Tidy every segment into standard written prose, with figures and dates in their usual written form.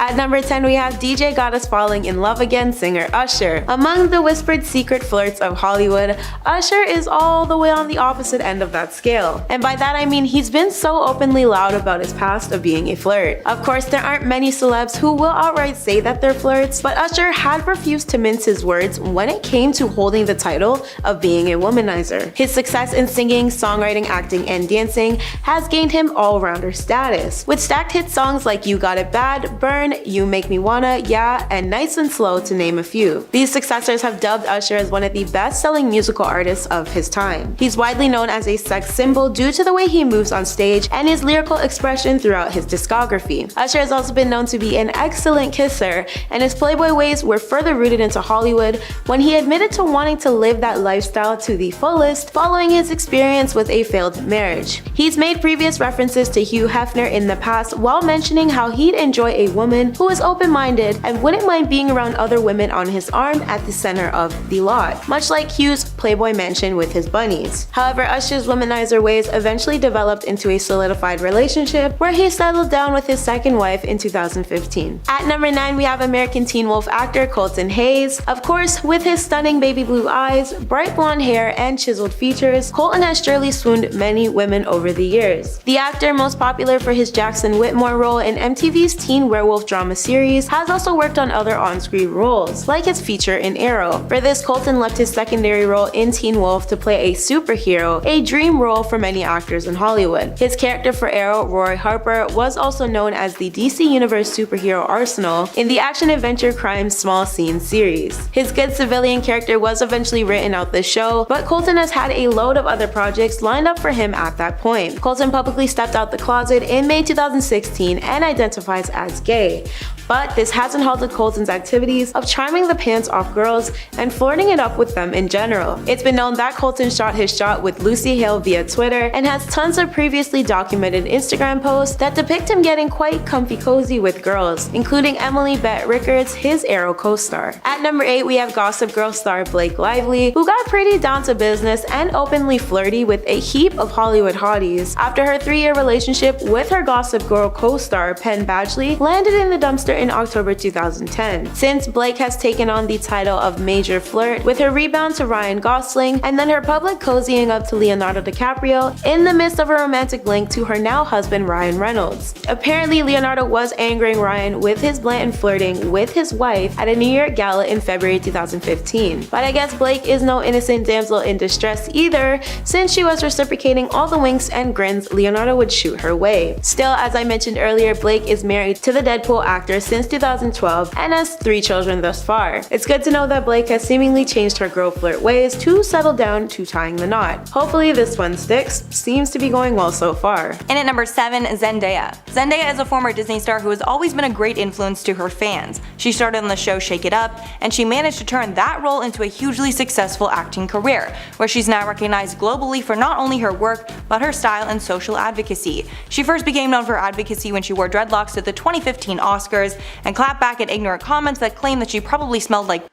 At number 10, we have DJ got us falling in love again singer Usher. Among the whispered secret flirts of Hollywood, Usher is all the way on the opposite end of that scale. And by that I mean he's been so openly loud about his past of being a flirt. Of course, there aren't many celebs who will outright say that they're flirts, but Usher had refused to mince his words when it came to holding the title of being a womanizer. His success in singing, songwriting, acting, and dancing has gained him all-rounder status, with stacked hit songs like You Got It Bad, Burn, You Make Me Wanna, Yeah, and Nice and Slow to name a few. These successors have dubbed Usher as one of the best-selling musical artists of his time. He's widely known as a sex symbol due to the way he moves on stage and his lyrical expression throughout his discography. Usher has also been known to be an excellent kisser, and his playboy ways were further rooted into Hollywood when he admitted to wanting to live that lifestyle to the fullest following his experience with a failed marriage. He's made previous references to Hugh Hefner in the past while mentioning how he'd enjoy a woman who is open-minded and wouldn't mind being around other women on his arm at the center of the lot, much like Hugh's Playboy mansion with his bunnies. However, Usher's womanizer ways eventually developed into a solidified relationship where he settled down with his second wife in 2015. At number 9, we have American Teen Wolf actor Colton Hayes. Of course, with his stunning baby blue eyes, bright blonde hair, and chiseled features, Colton has surely swooned many women over the years. The actor, most popular for his Jackson Whitmore role in MTV's teen werewolf drama series, has also worked on other on-screen roles, like his feature in Arrow. For this, Colton left his secondary role in Teen Wolf to play a superhero, a dream role for many actors in Hollywood. His character for Arrow, Roy Harper, was also known as the DC Universe superhero Arsenal in the action-adventure crime Small Scene series. His good civilian character was eventually written out this show, but Colton has had a load of other projects lined up for him at that point. Colton publicly stepped out the closet in May 2016 and identifies as gay. But this hasn't halted Colton's activities of charming the pants off girls and flirting it up with them in general. It's been known that Colton shot his shot with Lucy Hale via Twitter and has tons of previously documented Instagram posts that depict him getting quite comfy cozy with girls, including Emily Bett Rickards, his Arrow co-star. At number 8, we have Gossip Girl star Blake Lively, who got pretty down to business and openly flirty with a heap of Hollywood hotties after her 3-year relationship with her Gossip Girl co-star Penn Badgley landed in the dumpster in October 2010. Since, Blake has taken on the title of major flirt with her rebound to Ryan Gosling and then her public cozying up to Leonardo DiCaprio in the midst of a romantic link to her now husband Ryan Reynolds. Apparently, Leonardo was angering Ryan with his blatant flirting with his wife at a New York gala in February 2015. But I guess Blake is no innocent damsel in distress either, since she was reciprocating all the winks and grins Leonardo would shoot her way. Still, as I mentioned earlier, Blake is married to the Deadpool actor since 2012 and has 3 children thus far. It's good to know that Blake has seemingly changed her girl flirt ways to settle down to tying the knot. Hopefully this one sticks. Seems to be going well so far. And at number 7, Zendaya. Zendaya is a former Disney star who has always been a great influence to her fans. She started on the show Shake It Up, and she managed to turn that role into a hugely successful acting career, where she's now recognized globally for not only her work, but her style and social advocacy. She first became known for advocacy when she wore dreadlocks at the 2015 Oscars and clapped back at ignorant comments that claimed that she probably smelled like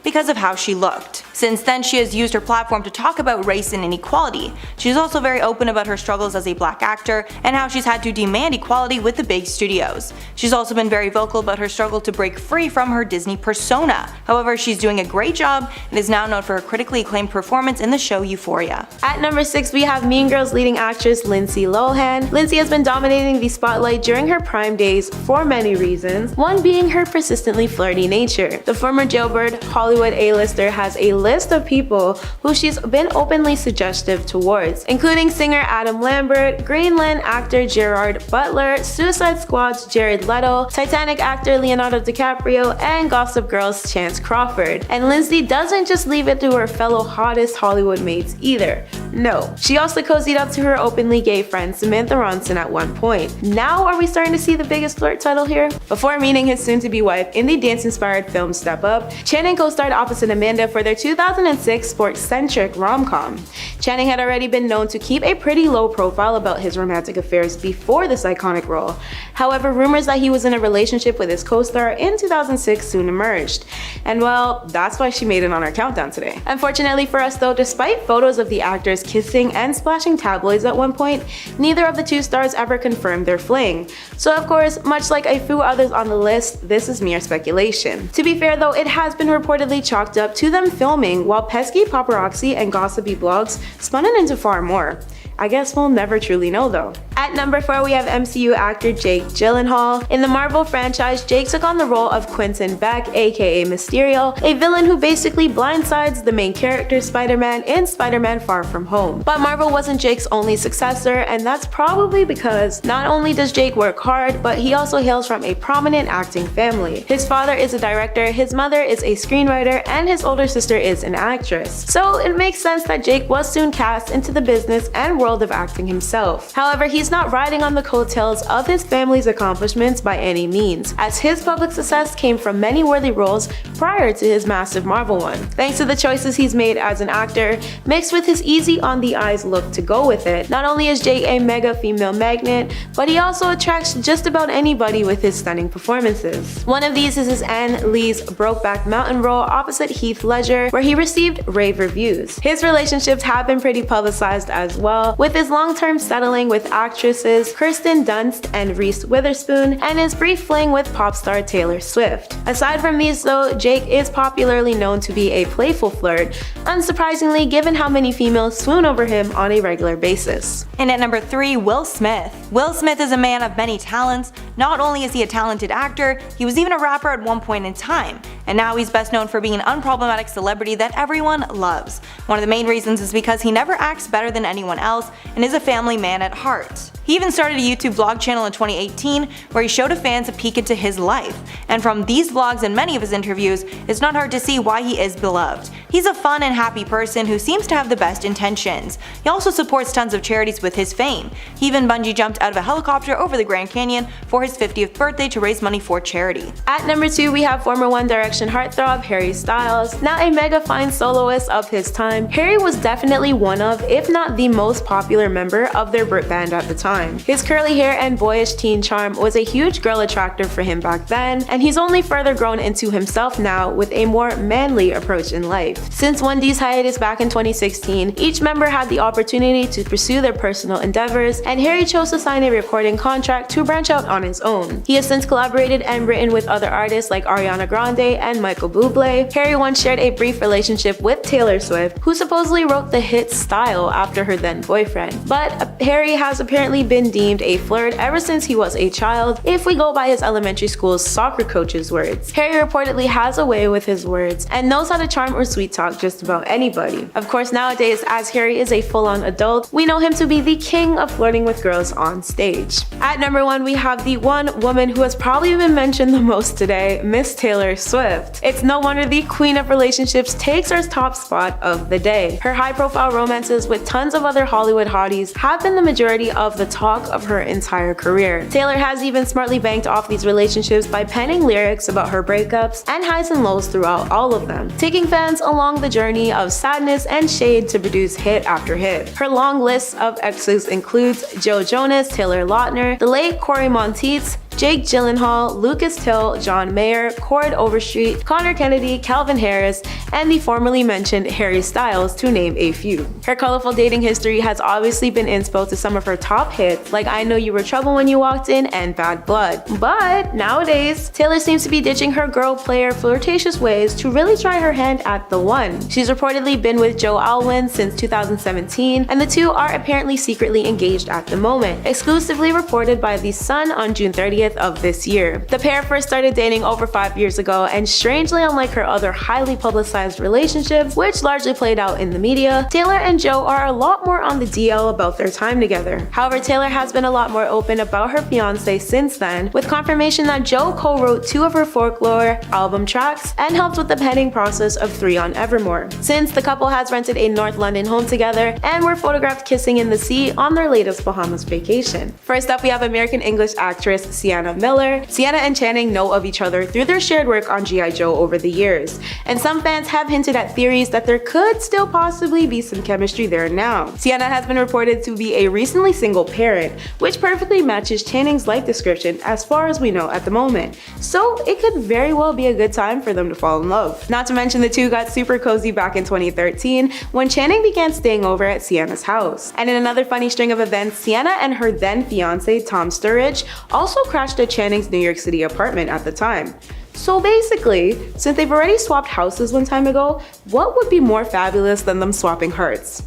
because of how she looked. Since then, she has used her platform to talk about race and inequality. She's also very open about her struggles as a black actor and how she's had to demand equality with the big studios. She's also been very vocal about her struggle to break free from her Disney persona. However, she's doing a great job and is now known for her critically acclaimed performance in the show Euphoria. At number 6, we have Mean Girls leading actress Lindsay Lohan. Lindsay has been dominating the spotlight during her prime days for many reasons, one being her persistently flirty nature. The former jailbird Hollywood A-lister has a list of people who she's been openly suggestive towards, including singer Adam Lambert, Greenland actor Gerard Butler, Suicide Squad's Jared Leto, Titanic actor Leonardo DiCaprio, and Gossip Girl's Chance Crawford. And Lindsay doesn't just leave it to her fellow hottest Hollywood mates either. No, she also cozied up to her openly gay friend Samantha Ronson at one point. Now are we starting to see the biggest flirt title here? Before meeting his soon-to-be wife in the dance-inspired film Step Up, Channing co co-starred opposite Amanda for their 2006 sports-centric rom-com. Channing had already been known to keep a pretty low profile about his romantic affairs before this iconic role. However, rumors that he was in a relationship with his co-star in 2006 soon emerged. And well, that's why she made it on our countdown today. Unfortunately for us though, despite photos of the actors kissing and splashing tabloids at one point, neither of the two stars ever confirmed their fling. So of course, much like a few others on the list, this is mere speculation. To be fair though, it has been reportedly chalked up to them filming, while pesky paparazzi and gossipy blogs spun it into far more. I guess we'll never truly know though. At number 4, we have MCU actor Jake Gyllenhaal. In the Marvel franchise, Jake took on the role of Quentin Beck, aka Mysterio, a villain who basically blindsides the main character Spider-Man in Spider-Man Far From Home. But Marvel wasn't Jake's only successor, and that's probably because not only does Jake work hard, but he also hails from a prominent acting family. His father is a director, his mother is a screenwriter, and his older sister is an actress. So it makes sense that Jake was soon cast into the business and world of acting himself. However, he's not riding on the coattails of his family's accomplishments by any means, as his public success came from many worthy roles prior to his massive Marvel one. Thanks to the choices he's made as an actor, mixed with his easy on the eyes look to go with it, not only is Jake a mega female magnet, but he also attracts just about anybody with his stunning performances. One of these is his Anne Lee's Brokeback Mountain role opposite Heath Ledger, where he received rave reviews. His relationships have been pretty publicized as well, with his long-term settling with actresses Kirsten Dunst and Reese Witherspoon, and his brief fling with pop star Taylor Swift. Aside from these though, Jake is popularly known to be a playful flirt, unsurprisingly given how many females swoon over him on a regular basis. And at number 3, Will Smith. Will Smith is a man of many talents. Not only is he a talented actor, he was even a rapper at one point in time, and now he's best known for being an unproblematic celebrity that everyone loves. One of the main reasons is because he never acts better than anyone else and is a family man at heart. He even started a YouTube vlog channel in 2018 where he showed fans a peek into his life, and from these vlogs and many of his interviews, it's not hard to see why he is beloved. He's a fun and happy person who seems to have the best intentions. He also supports tons of charities with his fame. He even bungee jumped out of a helicopter over the Grand Canyon for his 50th birthday to raise money for charity. At number 2, we have former One Direction heartthrob Harry Styles. Now a mega fine soloist of his time, Harry was definitely one of, if not the most popular member of their Brit band at the time. His curly hair and boyish teen charm was a huge girl attractor for him back then, and he's only further grown into himself now with a more manly approach in life. Since 1D's hiatus back in 2016, each member had the opportunity to pursue their personal endeavors, and Harry chose to sign a recording contract to branch out on his own. He has since collaborated and written with other artists like Ariana Grande and Michael Bublé. Harry once shared a brief relationship with Taylor Swift, who supposedly wrote the hit Style after her then boyfriend. But Harry has apparently been deemed a flirt ever since he was a child, if we go by his elementary school's soccer coach's words. Harry reportedly has a way with his words and knows how to charm or sweet talk just about anybody. Of course, nowadays, as Harry is a full-on adult, we know him to be the king of flirting with girls on stage. At number 1, we have the one woman who has probably been mentioned the most today, Miss Taylor Swift. It's no wonder the queen of relationships takes her top spot of the day. Her high-profile romances with tons of other Hollywood hotties have been the majority of the talk of her entire career. Taylor has even smartly banked off these relationships by penning lyrics about her breakups and highs and lows throughout all of them, taking fans along the journey of sadness and shade to produce hit after hit. Her long list of exes includes Joe Jonas, Taylor Lautner, the late Corey Monteith, Jake Gyllenhaal, Lucas Till, John Mayer, Cord Overstreet, Connor Kennedy, Calvin Harris, and the formerly mentioned Harry Styles, to name a few. Her colorful dating history has obviously been inspo to some of her top hits like I Know You Were Trouble When You Walked In and Bad Blood. But nowadays, Taylor seems to be ditching her girl player flirtatious ways to really try her hand at the one. She's reportedly been with Joe Alwyn since 2017, and the two are apparently secretly engaged at the moment, exclusively reported by The Sun on June 30th of this year. The pair first started dating over 5 years ago, and strangely unlike her other highly publicized relationships, which largely played out in the media, Taylor and Joe are a lot more on the DL about their time together. However, Taylor has been a lot more open about her fiance since then, with confirmation that Joe co-wrote 2 of her Folklore album tracks and helped with the penning process of 3 on Evermore. Since the couple has rented a North London home together and were photographed kissing in the sea on their latest Bahamas vacation. First up, we have American English actress Sienna Sienna Miller. Sienna and Channing know of each other through their shared work on G.I. Joe over the years, and some fans have hinted at theories that there could still possibly be some chemistry there now. Sienna has been reported to be a recently single parent, which perfectly matches Channing's life description as far as we know at the moment, so it could very well be a good time for them to fall in love. Not to mention the two got super cozy back in 2013 when Channing began staying over at Sienna's house. And in another funny string of events, Sienna and her then fiance Tom Sturridge also crashed at Channing's New York City apartment at the time. So basically, since they've already swapped houses one time ago, what would be more fabulous than them swapping hearts?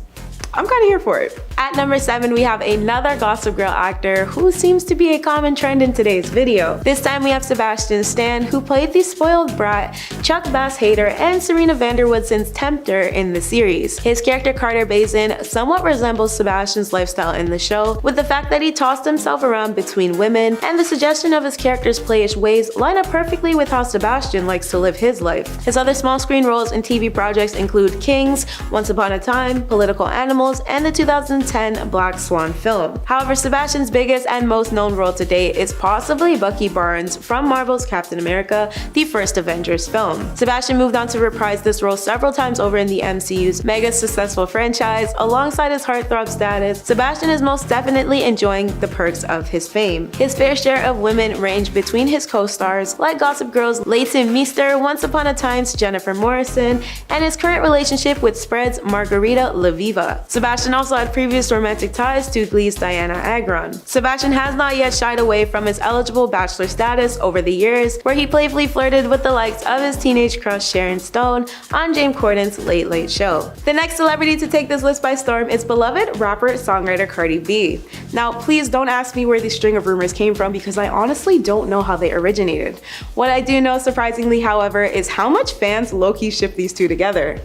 I'm kinda here for it. At number 7, we have another Gossip Girl actor who seems to be a common trend in today's video. This time we have Sebastian Stan, who played the spoiled brat, Chuck Bass hater, and Serena Vanderwoodson's tempter in the series. His character Carter Bazin somewhat resembles Sebastian's lifestyle in the show, with the fact that he tossed himself around between women, and the suggestion of his character's playish ways line up perfectly with how Sebastian likes to live his life. His other small screen roles in TV projects include Kings, Once Upon a Time, Political Animals, and the 2010 Black Swan film. However, Sebastian's biggest and most known role to date is possibly Bucky Barnes from Marvel's Captain America, the first Avengers film. Sebastian moved on to reprise this role several times over in the MCU's mega successful franchise. Alongside his heartthrob status, Sebastian is most definitely enjoying the perks of his fame. His fair share of women range between his co-stars like Gossip Girl's Leighton Meester, Once Upon a Time's Jennifer Morrison, and his current relationship with Spread's Margarita Laviva. Sebastian also had previous romantic ties to Glee's Diana Agron. Sebastian has not yet shied away from his eligible bachelor status over the years, where he playfully flirted with the likes of his teenage crush Sharon Stone on James Corden's Late Late Show. The next celebrity to take this list by storm is beloved rapper-songwriter Cardi B. Now, please don't ask me where these string of rumors came from because I honestly don't know how they originated. What I do know, surprisingly, however, is how much fans low-key ship these two together.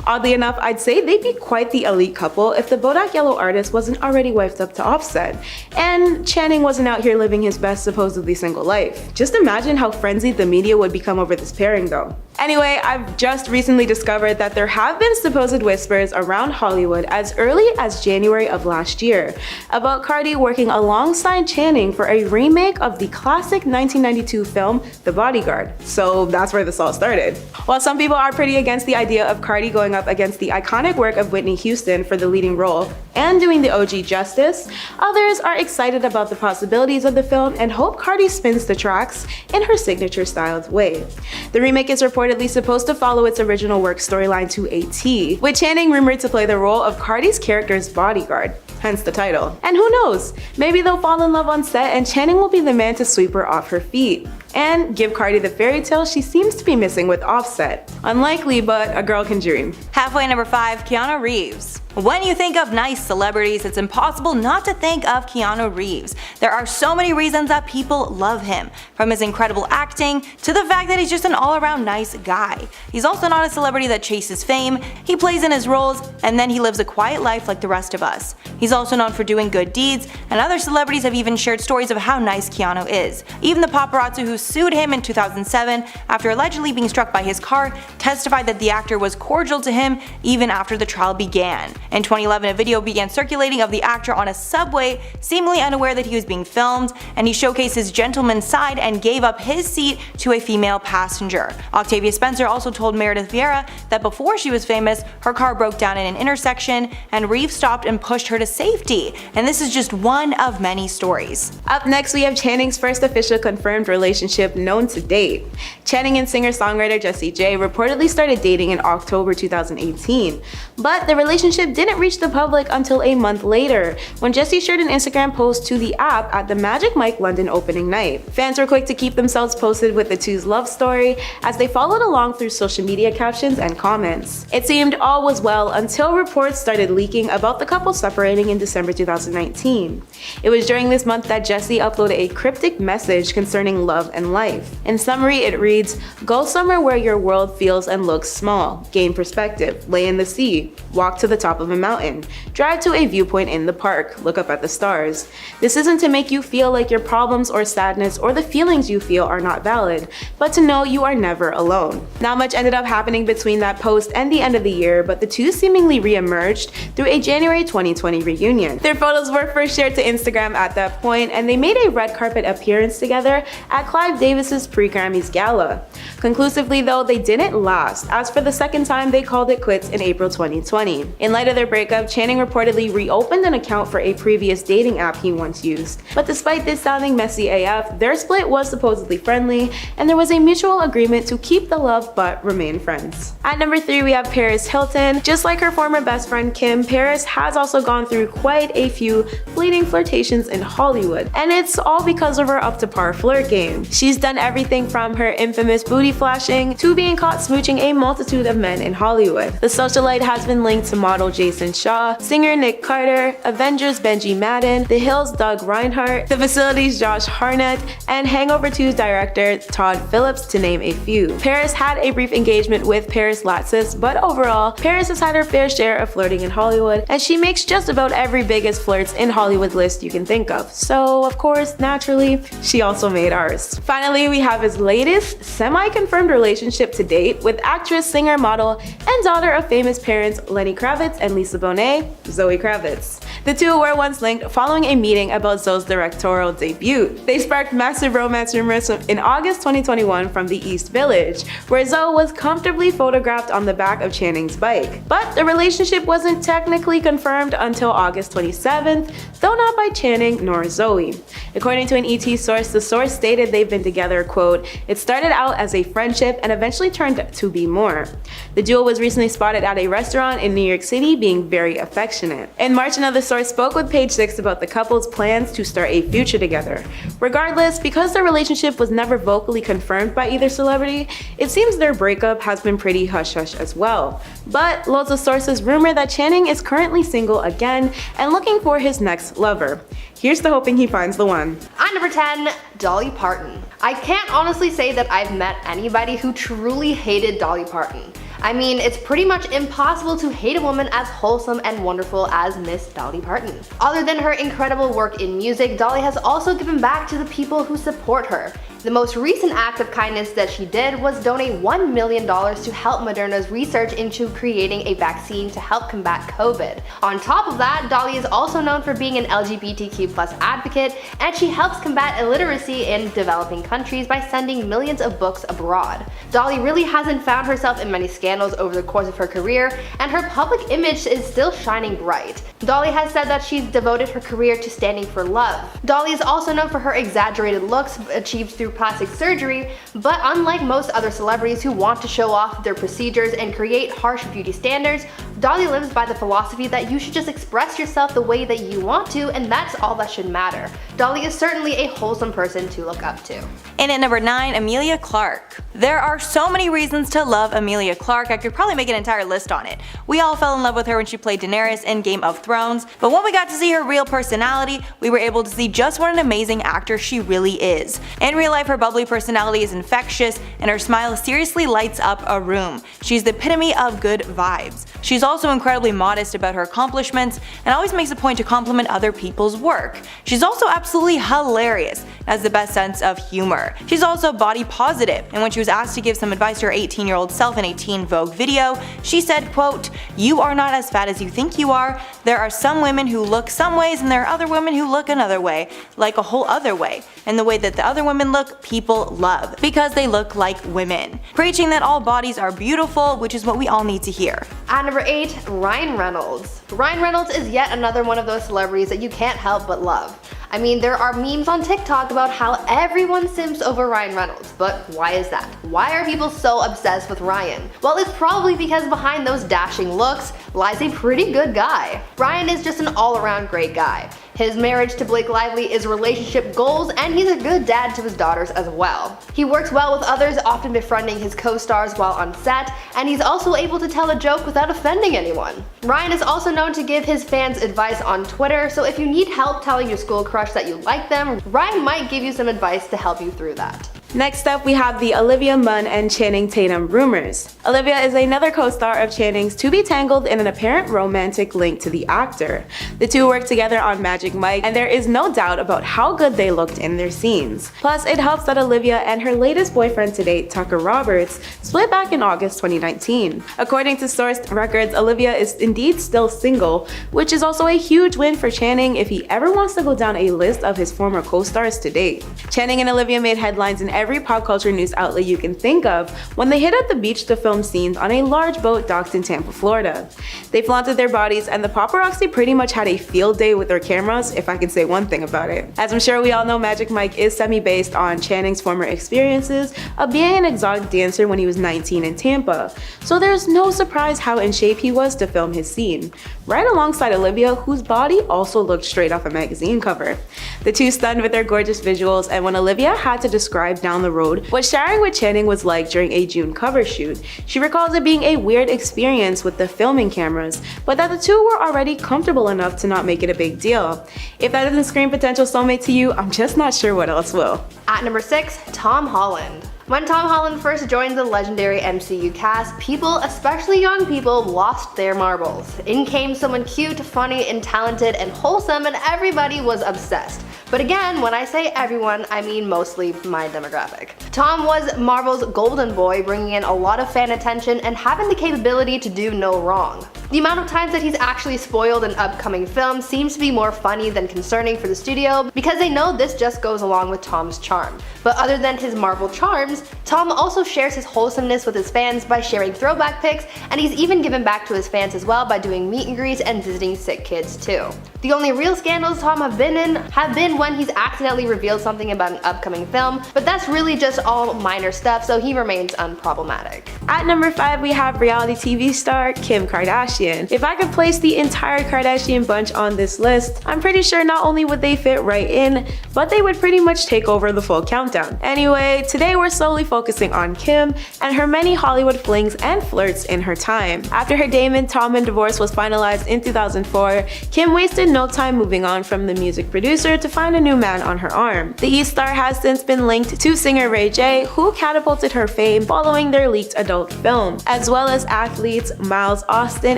Oddly enough, I'd say they'd be quite the elite couple if the Bodak Yellow artist wasn't already wifed up to Offset, and Channing wasn't out here living his best supposedly single life. Just imagine how frenzied the media would become over this pairing though. Anyway, I've just recently discovered that there have been supposed whispers around Hollywood as early as January of last year about Cardi working alongside Channing for a remake of the classic 1992 film The Bodyguard. So that's where this all started. While some people are pretty against the idea of Cardi going up against the iconic work of Whitney Houston for the leading role and doing the OG justice, others are excited about the possibilities of the film and hope Cardi spins the tracks in her signature styled way. The remake is reportedly supposed to follow its original work storyline to a T, with Channing rumored to play the role of Cardi's character's bodyguard, hence the title. And who knows, maybe they'll fall in love on set and Channing will be the man to sweep her off her feet and give Cardi the fairy tale she seems to be missing with Offset. Unlikely, but a girl can dream. Halfway number 5, Keanu Reeves. When you think of nice celebrities, it's impossible not to think of Keanu Reeves. There are so many reasons that people love him, from his incredible acting to the fact that he's just an all-around nice guy. He's also not a celebrity that chases fame, he plays in his roles, and then he lives a quiet life like the rest of us. He's also known for doing good deeds, and other celebrities have even shared stories of how nice Keanu is. Even the paparazzi who sued him in 2007 after allegedly being struck by his car testified that the actor was cordial to him even after the trial began. In 2011, a video began circulating of the actor on a subway, seemingly unaware that he was being filmed, and he showcased his gentleman's side and gave up his seat to a female passenger. Octavia Spencer also told Meredith Vieira that before she was famous, her car broke down in an intersection and Reeves stopped and pushed her to safety, and this is just one of many stories. Up next, we have Channing's first official confirmed relationship known to date. Channing and singer-songwriter Jessie J reportedly started dating in October 2018, but the relationship didn't reach the public until a month later, when Jessie shared an Instagram post to the app at the Magic Mike London opening night. Fans were quick to keep themselves posted with the two's love story as they followed along through social media captions and comments. It seemed all was well until reports started leaking about the couple separating in December 2019. It was during this month that Jessie uploaded a cryptic message concerning love and life. In summary, it reads, reads, "Go somewhere where your world feels and looks small. Gain perspective. Lay in the sea. Walk to the top of a mountain. Drive to a viewpoint in the park. Look up at the stars. This isn't to make you feel like your problems or sadness or the feelings you feel are not valid, but to know you are never alone." Not much ended up happening between that post and the end of the year, but the two seemingly re-emerged through a January 2020 reunion. Their photos were first shared to Instagram at that point, and they made a red carpet appearance together at Clive Davis's pre-Grammys gala. Conclusively though, they didn't last, as for the second time they called it quits in April 2020. In light of their breakup, Channing reportedly reopened an account for a previous dating app he once used. But despite this sounding messy AF, their split was supposedly friendly, and there was a mutual agreement to keep the love but remain friends. At number 3 we have Paris Hilton. Just like her former best friend Kim, Paris has also gone through quite a few fleeting flirtations in Hollywood, and it's all because of her up-to-par flirt game. She's done everything from her infamous booty flashing to being caught smooching a multitude of men in Hollywood. The socialite has been linked to model Jason Shaw, singer Nick Carter, Avengers Benji Madden, The Hills Doug Reinhardt, The Facility's Josh Hartnett, and Hangover 2's director Todd Phillips, to name a few. Paris had a brief engagement with Paris Latsis, but overall, Paris has had her fair share of flirting in Hollywood, and she makes just about every biggest flirts in Hollywood list you can think of. So of course, naturally, she also made ours. Finally, we have his latest semi-confirmed relationship to date with actress, singer, model, and daughter of famous parents Lenny Kravitz and Lisa Bonet, Zoe Kravitz. The two were once linked following a meeting about Zoe's directorial debut. They sparked massive romance rumors in August 2021 from the East Village, where Zoe was comfortably photographed on the back of Channing's bike. But the relationship wasn't technically confirmed until August 27th, though not by Channing nor Zoe. According to an ET source, the source stated they've been together, quote, "It started out as a friendship and eventually turned to be more." The duo was recently spotted at a restaurant in New York City being very affectionate. In March, another source spoke with Page Six about the couple's plans to start a future together. Regardless, because their relationship was never vocally confirmed by either celebrity, it seems their breakup has been pretty hush-hush as well. But loads of sources rumor that Channing is currently single again and looking for his next lover. Here's to hoping he finds the one. At number 10, Dolly Parton. I can't honestly say that I've met anybody who truly hated Dolly Parton. I mean, it's pretty much impossible to hate a woman as wholesome and wonderful as Miss Dolly Parton. Other than her incredible work in music, Dolly has also given back to the people who support her. The most recent act of kindness that she did was donate $1 million to help Moderna's research into creating a vaccine to help combat COVID. On top of that, Dolly is also known for being an LGBTQ+ advocate, and she helps combat illiteracy in developing countries by sending millions of books abroad. Dolly really hasn't found herself in many scandals over the course of her career, and her public image is still shining bright. Dolly has said that she's devoted her career to standing for love. Dolly is also known for her exaggerated looks achieved through plastic surgery, but unlike most other celebrities who want to show off their procedures and create harsh beauty standards, Dolly lives by the philosophy that you should just express yourself the way that you want to, and that's all that should matter. Dolly is certainly a wholesome person to look up to. And at number 9, Emilia Clarke. There are so many reasons to love Emilia Clarke, I could probably make an entire list on it. We all fell in love with her when she played Daenerys in Game of Thrones, but when we got to see her real personality, we were able to see just what an amazing actor she really is. In real life, her bubbly personality is infectious, and her smile seriously lights up a room. She's the epitome of good vibes. She's also incredibly modest about her accomplishments, and always makes a point to compliment other people's work. She's also absolutely hilarious, and has the best sense of humor. She's also body positive, and when she was asked to give some advice to her 18-year-old self in a Teen Vogue video, she said, quote, "You are not as fat as you think you are. There are some women who look some ways, and there are other women who look another way, like a whole other way. And the way that the other women look, people love, because they look like women." Preaching that all bodies are beautiful, which is what we all need to hear. At number 8, Ryan Reynolds. Ryan Reynolds is yet another one of those celebrities that you can't help but love. I mean, there are memes on TikTok about how everyone simps over Ryan Reynolds, but why is that? Why are people so obsessed with Ryan? Well, it's probably because behind those dashing looks lies a pretty good guy. Ryan is just an all-around great guy. His marriage to Blake Lively is relationship goals, and he's a good dad to his daughters as well. He works well with others, often befriending his co-stars while on set, and he's also able to tell a joke without offending anyone. Ryan is also known to give his fans advice on Twitter, so if you need help telling your school crush that you like them, Ryan might give you some advice to help you through that. Next up, we have the Olivia Munn and Channing Tatum rumors. Olivia is another co-star of Channing's to be tangled in an apparent romantic link to the actor. The two worked together on Magic Mike, and there is no doubt about how good they looked in their scenes. Plus, it helps that Olivia and her latest boyfriend to date, Tucker Roberts, split back in August 2019. According to sourced records, Olivia is indeed still single, which is also a huge win for Channing if he ever wants to go down a list of his former co-stars to date. Channing and Olivia made headlines in every pop culture news outlet you can think of when they hit up the beach to film scenes on a large boat docked in Tampa, Florida. They flaunted their bodies, and the paparazzi pretty much had a field day with their cameras, if I can say one thing about it. As I'm sure we all know, Magic Mike is semi-based on Channing's former experiences of being an exotic dancer when he was 19 in Tampa, so there's no surprise how in shape he was to film his scene, right alongside Olivia, whose body also looked straight off a magazine cover. The two stunned with their gorgeous visuals, and when Olivia had to describe down the road what sharing with Channing was like during a June cover shoot, she recalls it being a weird experience with the filming cameras, but that the two were already comfortable enough to not make it a big deal. If that doesn't scream potential soulmate to you, I'm just not sure what else will. At number 6, Tom Holland. When Tom Holland first joined the legendary MCU cast, people, especially young people, lost their marbles. In came someone cute, funny, and talented, and wholesome, and everybody was obsessed. But again, when I say everyone, I mean mostly my demographic. Tom was Marvel's golden boy, bringing in a lot of fan attention and having the capability to do no wrong. The amount of times that he's actually spoiled in upcoming films seems to be more funny than concerning for the studio, because they know this just goes along with Tom's charm. But other than his Marvel charms, Tom also shares his wholesomeness with his fans by sharing throwback pics, and he's even given back to his fans as well by doing meet and greets and visiting sick kids too. The only real scandals Tom have been when he's accidentally revealed something about an upcoming film, but that's really just all minor stuff, so he remains unproblematic. At number 5, we have reality TV star Kim Kardashian. If I could place the entire Kardashian bunch on this list, I'm pretty sure not only would they fit right in, but they would pretty much take over the full countdown. Anyway, today we're solely focusing on Kim and her many Hollywood flings and flirts in her time. After her Damon Tallman divorce was finalized in 2004, Kim wasted no time moving on from the music producer to find a new man on her arm. The E-star has since been linked to singer Ray J, who catapulted her fame following their leaked adult film, as well as athletes Miles Austin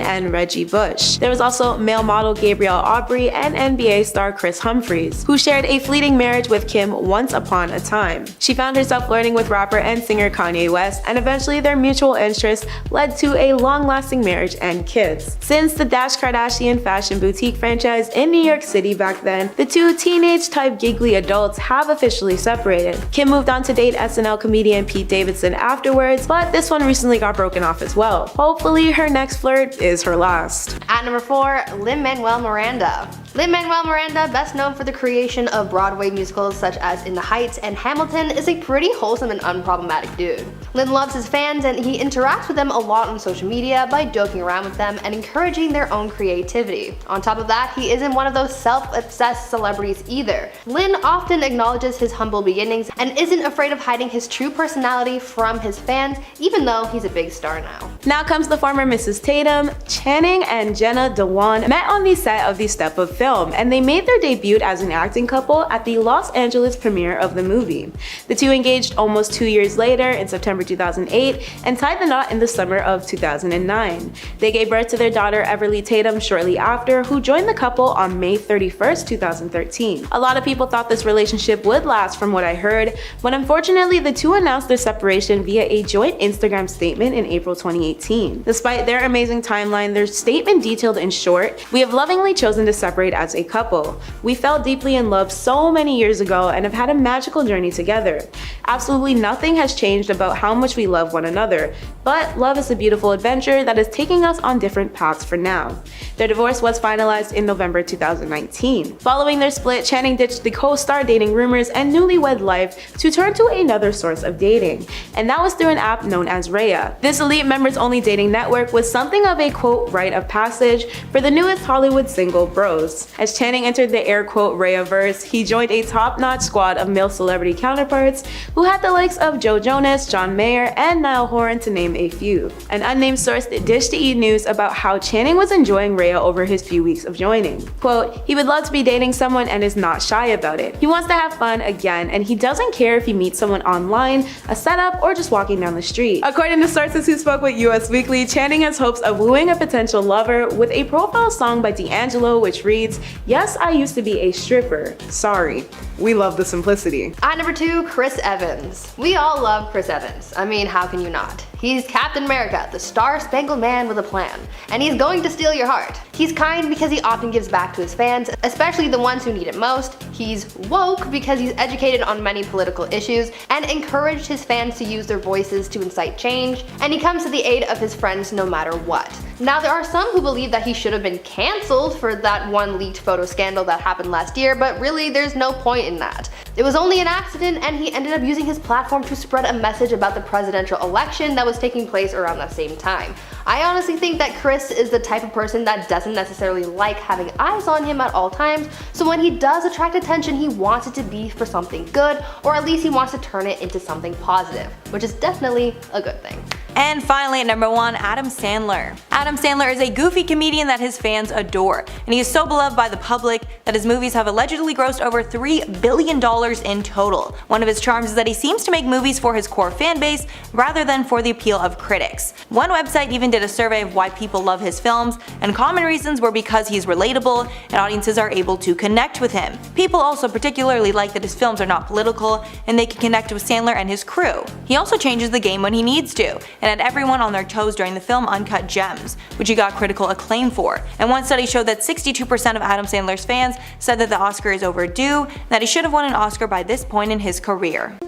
and Reggie Bush. There was also male model Gabrielle Aubry and NBA star Chris Humphries, who shared a fleeting marriage with Kim once upon a time. She found herself flirting with rapper and singer Kanye West, and eventually their mutual interests led to a long-lasting marriage and kids. Since the Dash Kardashian fashion boutique franchise in New York City back then, the two teenage-type giggly adults have officially separated. Kim moved on to date SNL comedian Pete Davidson afterwards, but this one recently got broken off as well. Hopefully her next flirt is her last. At number 4, Lin-Manuel Miranda. Lin-Manuel Miranda, best known for the creation of Broadway musicals such as In the Heights and Hamilton, is a pretty wholesome and unproblematic dude. Lin loves his fans, and he interacts with them a lot on social media by joking around with them and encouraging their own creativity. On top of that, he isn't one of those self-obsessed celebrities either. Lin often acknowledges his humble beginnings and isn't afraid of hiding his true personality from his fans, even though he's a big star now. Now comes the former Mrs. Tatum. Channing and Jenna Dewan met on the set of the Step Up film, and they made their debut as an acting couple at the Los Angeles premiere of the movie. The two engaged almost 2 years later in September 2008 and tied the knot in the summer of 2009. They gave birth to their daughter Everly Tatum shortly after, who joined the couple on May 31st, 2013. A lot of people thought this relationship would last from what I heard, but unfortunately the two announced their separation via a joint Instagram statement in April 2018. Despite their amazing timeline, their statement detailed in short, "We have lovingly chosen to separate as a couple. We fell deeply in love so many years ago and have had a magical journey together. Absolutely nothing has changed about how much we love one another, but love is a beautiful adventure that is taking us on different paths for now." Their divorce was finalized in November 2019. Following their split, Channing ditched the co-star dating rumors and newlywed life to turn to another source of dating, and that was through an app known as Raya. This elite members-only dating network was something of a quote rite of passage for the newest Hollywood single bros. quotes. As Channing entered the air quote Rhea-verse, he joined a top-notch squad of male celebrity counterparts who had the likes of Joe Jonas, John Mayer, and Niall Horan to name a few. An unnamed source dished to E! News about how Channing was enjoying Rhea over his few weeks of joining. Quote, "He would love to be dating someone and is not shy about it. He wants to have fun again, and he doesn't care if he meets someone online, a setup, or just walking down the street." According to sources who spoke with US Weekly, Channing has hopes of wooing a potential lover with a profile song by D'Angelo which reads, "Yes, I used to be a stripper. Sorry." We love the simplicity. At number 2, Chris Evans. We all love Chris Evans. I mean, how can you not? He's Captain America, the star-spangled man with a plan, and he's going to steal your heart. He's kind because he often gives back to his fans, especially the ones who need it most. He's woke because he's educated on many political issues and encouraged his fans to use their voices to incite change, and he comes to the aid of his friends no matter what. Now, there are some who believe that he should have been cancelled for that one leaked photo scandal that happened last year, but really there's no point in that. It was only an accident, and he ended up using his platform to spread a message about the presidential election that was taking place around that same time. I honestly think that Chris is the type of person that doesn't necessarily like having eyes on him at all times, so when he does attract attention, he wants it to be for something good, or at least he wants to turn it into something positive, which is definitely a good thing. And finally at number 1, Adam Sandler. Adam Sandler is a goofy comedian that his fans adore, and he is so beloved by the public that his movies have allegedly grossed over $3 billion in total. One of his charms is that he seems to make movies for his core fan base rather than for the appeal of critics. One website even did a survey of why people love his films, and common reasons were because he's relatable and audiences are able to connect with him. People also particularly like that his films are not political and they can connect with Sandler and his crew. He also changes the game when he needs to, and had everyone on their toes during the film Uncut Gems, which he got critical acclaim for. And one study showed that 62% of Adam Sandler's fans said that the Oscar is overdue, and that he should have won an Oscar by this point in his career.